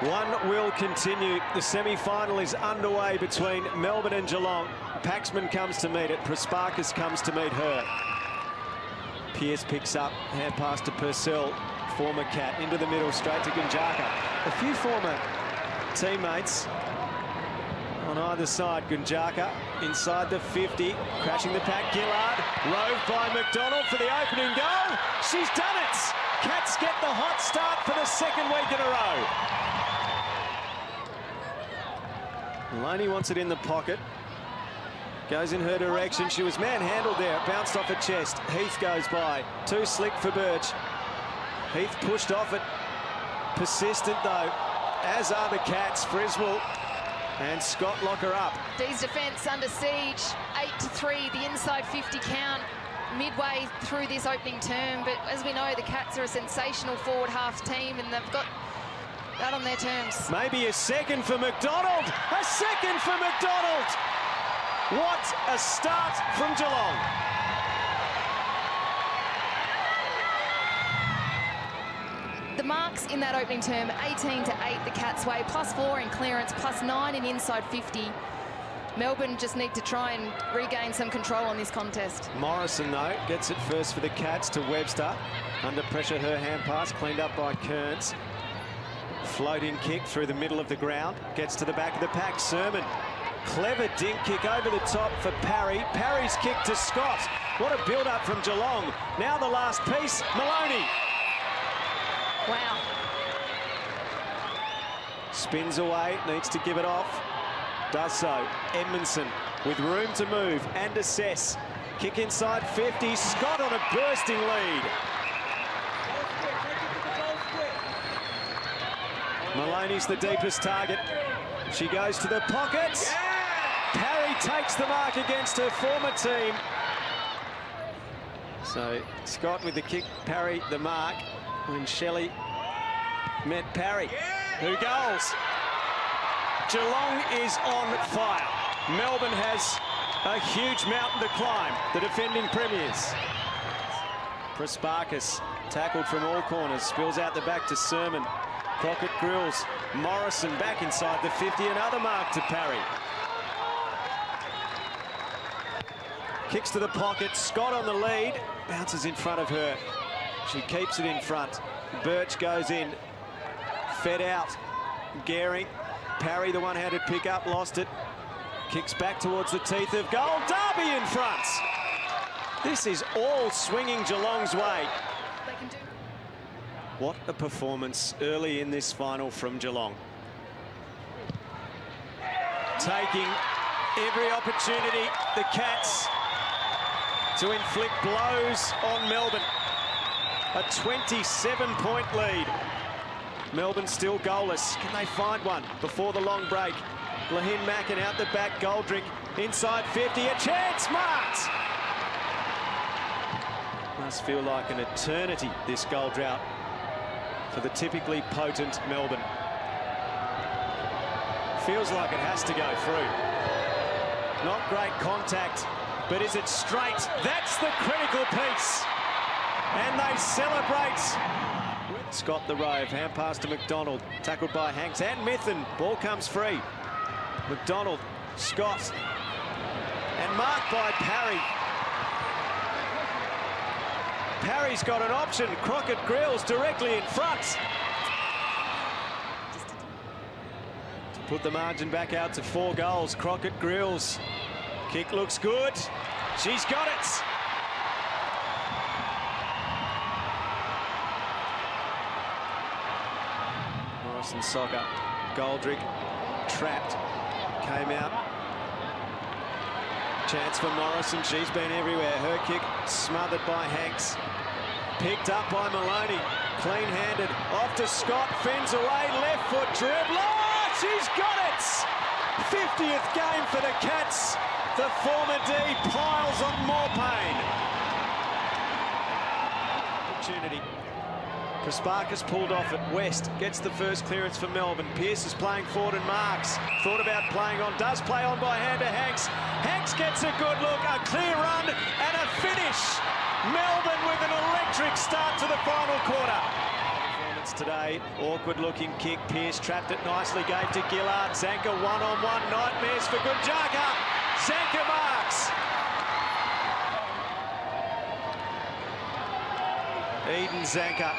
One will continue. The semi-final is underway between Melbourne and Geelong. Paxman comes to meet it. Prasparkas comes to meet her. Pearce picks up, hand pass to Purcell. Former Cat into the middle, straight to Gunjaka. A few former teammates on either side. Gunjaka inside the 50, crashing the pack. Gillard, roved by McDonald for the opening goal. She's done it. Cats get the hot start for the second week in a row. Maloney wants it in the pocket. Goes in her direction. She was manhandled there. Bounced off her chest. Heath goes by. Too slick for Birch. Heath pushed off it. Persistent though, as are the Cats. Friswell and Scott lock her up. Dees defence under siege. 8-3, the inside 50 count midway through this opening term. But as we know, the Cats are a sensational forward half team, and they've got that on their terms. Maybe a second for McDonald. A second for McDonald. What a start from Geelong. The marks in that opening term, 18-8 the Cats' way, +4 in clearance, +9 in inside 50. Melbourne just need to try and regain some control on this contest. Morrison, though, gets it first for the Cats to Webster. Under pressure, her hand pass, cleaned up by Kearns. Floating kick through the middle of the ground. Gets to the back of the pack, Sermon. Clever dink kick over the top for Parry. Parry's kick to Scott. What a build-up from Geelong. Now the last piece, Maloney. Wow. Spins away, needs to give it off. Does so. Edmondson with room to move and assess. Kick inside 50. Scott on a bursting lead. Maloney's the deepest target. She goes to the pocket. Parry takes the mark against her former team. So Scott with the kick, Parry the mark. When Shelley met Parry, who goals? Geelong is on fire. Melbourne has a huge mountain to climb, the defending premiers. Prasparkas tackled from all corners, spills out the back to Sermon. Crockett Grills, Morrison back inside the 50, another mark to Parry. Kicks to the pocket, Scott on the lead, bounces in front of her. She keeps it in front. Birch goes in, fed out. Gehring, Parry the one-handed pick up, lost it. Kicks back towards the teeth of goal. Darby in front. This is all swinging Geelong's way. They can do. What a performance early in this final from Geelong. Taking every opportunity, the Cats, to inflict blows on Melbourne. A 27-point lead. Melbourne still goalless. Can they find one before the long break? Lahin Mackin out the back, Goldrick inside 50, a chance, marked! Must feel like an eternity, this goal drought, for the typically potent Melbourne. Feels like it has to go through. Not great contact, but is it straight? That's the critical piece. And they celebrate. Scott the rove, hand pass to McDonald, tackled by Hanks and Mithen. Ball comes free. McDonald, Scott, and marked by Parry. Parry's got an option. Crockett Grills directly in front. To put the margin back out to 4 goals. Crockett Grills. Kick looks good. She's got it. Morrison soccer. Goldrick trapped. Came out. Chance for Morrison. She's been everywhere. Her kick smothered by Hanks. Picked up by Maloney. Clean-handed. Off to Scott. Fends away. Left foot dribble. Oh, she's got it! 50th game for the Cats. The former D piles on more pain. Opportunity. Prasparkas pulled off at West, gets the first clearance for Melbourne. Pearce is playing forward and marks. Thought about playing on, does play on by hand to Hanks. Hanks gets a good look, a clear run and a finish. Melbourne with an electric start to the final quarter. performance today. Awkward looking kick. Pearce trapped it nicely, gave to Gillard. Zanka one-on-one. Nightmares for Gunjaga. Zanka marks. Eden Zanka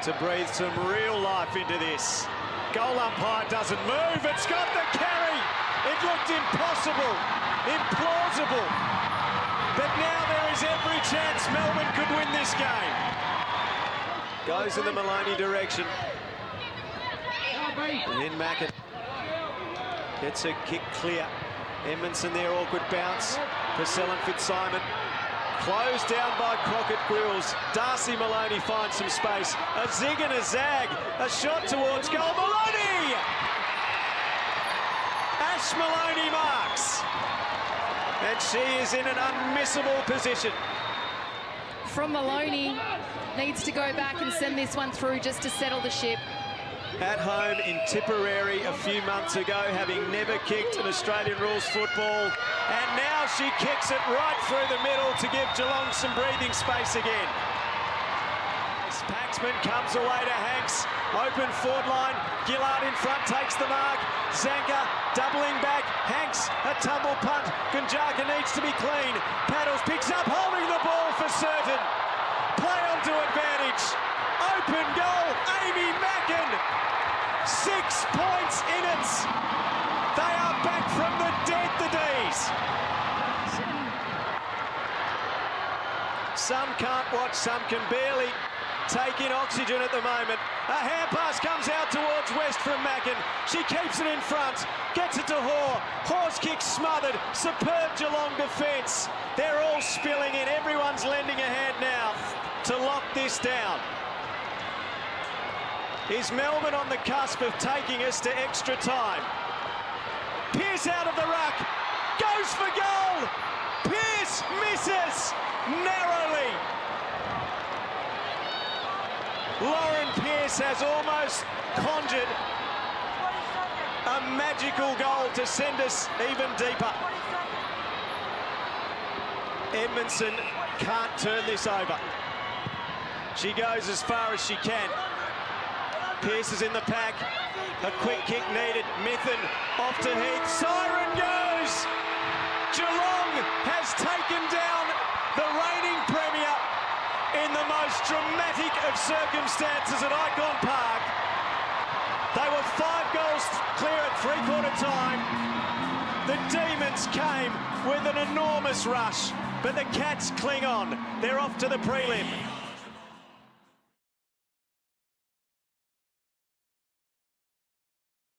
to breathe some real life into this. Goal umpire doesn't move. It's got the carry. It looked impossible, implausible. But now there is every chance Melbourne could win this game. Goes in the Maloney direction. And then Mackin gets a kick clear. Edmondson there, awkward bounce. Purcell and Fitzsimon. Closed down by Crockett Grills. Darcy Maloney finds some space. A zig and a zag. A shot towards goal. Maloney! Ash Maloney marks. And she is in an unmissable position. From Maloney, needs to go back and send this one through just to settle the ship. At home in Tipperary a few months ago, having never kicked an Australian rules football. And now she kicks it right through the middle to give Geelong some breathing space again. Paxman comes away to Hanks. Open forward line. Gillard in front takes the mark. Zanka doubling back. Hanks, a tumble punt. Gunjaga needs to be clean. Paddles picks up, holding the ball for certain. Play on to advantage. Open goal, Amy Mackin. 6 points in it. They are back from the dead, the Dees. Some can't watch, some can barely take in oxygen at the moment. A hand pass comes out towards West from Mackin. She keeps it in front, gets it to Hoare. Hoare's kick smothered. Superb Geelong defence. They're all spilling in. Everyone's lending a hand now to lock this down. Is Melbourne on the cusp of taking us to extra time? Pearce out of the ruck, goes for goal. Pearce misses narrowly. Lauren Pearce has almost conjured a magical goal to send us even deeper. Edmondson can't turn this over. She goes as far as she can. Pearce is in the pack. A quick kick needed. Mithun off to Heath. Siren goes! Geelong has taken down the reigning premier in the most dramatic of circumstances at Icon Park. They were 5 goals clear at three-quarter time. The Demons came with an enormous rush, but the Cats cling on. They're off to the prelim.